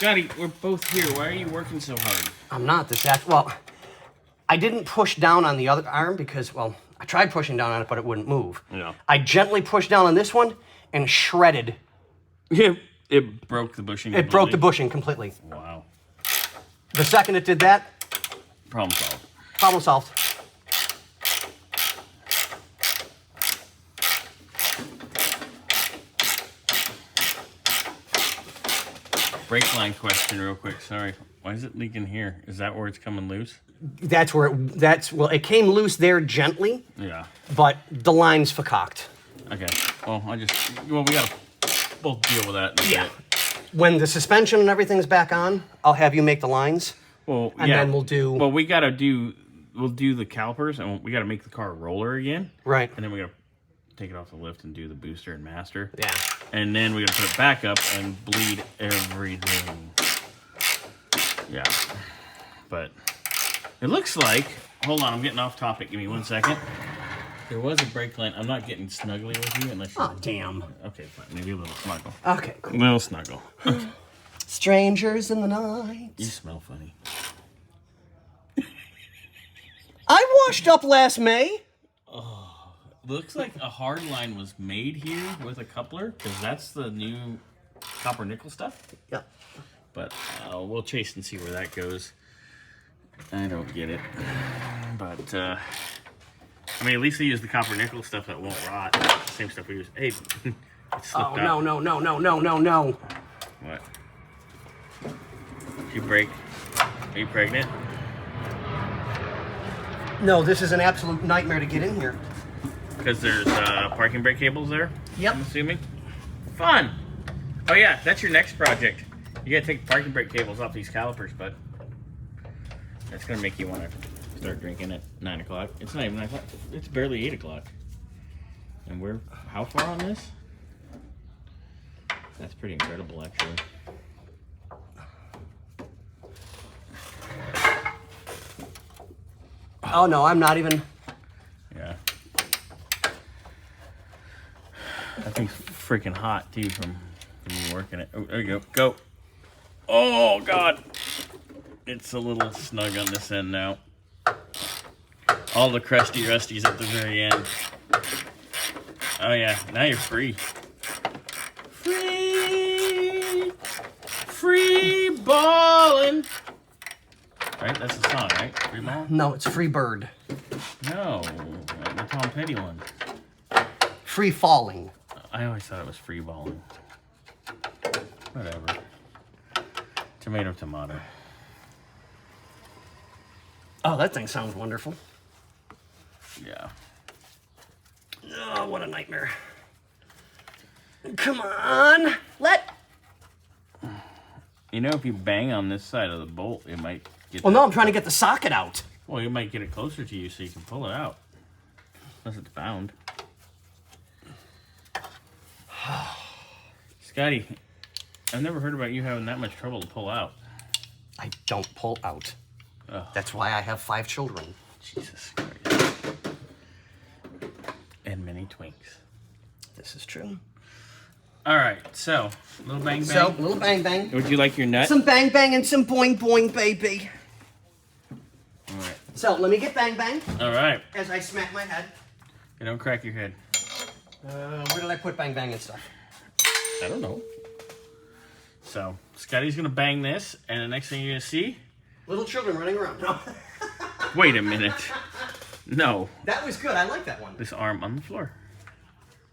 Scotty, we're both here. Why are you working so hard? I'm not. Well, I didn't push down on the other arm because, well, I tried pushing down on it, but it wouldn't move. Yeah. I gently pushed down on this one and shredded. Yeah. It broke the bushing. It broke the bushing completely. Wow. The second it did that, Problem solved. problem solved. Brake line question real quick. Sorry. Why is it leaking here? Is that where it's coming loose? That's where it came loose there gently, Yeah. but the line's fakaked. Okay. Well, we gotta both deal with that in a bit. When the suspension and everything's back on, I'll have you make the lines. Well, and then we'll do... Well, we'll do the calipers, and we gotta make the car a roller again. Right. And then we gotta take it off the lift and do the booster and master. Yeah. And then we gotta put it back up and bleed everything. Yeah. But it looks like... Hold on, I'm getting off topic. Give me 1 second. There was a brake line. I'm not getting snuggly with you unless you... Oh, damn. Okay, fine. Maybe a little snuggle. Okay, cool. A little snuggle. Strangers in the night. You smell funny. I washed up last May. Oh, looks like a hard line was made here with a coupler, because that's the new copper nickel stuff. Yep. But we'll chase and see where that goes. I don't get it. But, I mean, at least they use the copper nickel stuff that won't rot. Same stuff we use. Hey, it slipped Oh, out. no. What? Did you break? Are you pregnant? No, this is an absolute nightmare to get in here. Because there's parking brake cables there? Yep. I'm assuming? Fun! Oh yeah, that's your next project. You gotta take the parking brake cables off these calipers, bud. That's gonna make you want to start drinking at 9 o'clock. It's not even 9 o'clock. It's barely 8 o'clock. And we're how far on this? That's pretty incredible, actually. Oh, no, I'm not even... Yeah. That thing's freaking hot, too, from you working it. Oh, there you go. Go. Oh, God. It's a little snug on this end now. All the crusty rusties at the very end. Oh, yeah. Now you're free. Free ballin'. Right? That's the song, right? Free ball? No, it's Free Bird. No. The Tom Petty one. Free Falling. I always thought it was free balling. Whatever. Tomato, tomato. Oh, that thing sounds wonderful. Yeah. Oh, what a nightmare. Come on. You know, if you bang on this side of the bolt, it might get... Well, no, I'm trying to get the socket out. Well, it might get it closer to you so you can pull it out. Unless it's bound. Scotty, I've never heard about you having that much trouble to pull out. I don't pull out. Ugh. That's why I have 5 children. Jesus Christ. And many twinks. This is true. All right, so, little bang bang. So, little bang bang. Would you like your nut? Some bang bang and some boing boing, baby. All right. So, let me get bang bang All right. as I smack my head. You don't crack your head. Where did I put bang bang and stuff? I don't know. So, Scotty's going to bang this, and the next thing you're going to see... Little children running around. No. Wait a minute. No. That was good. I like that one. This arm on the floor.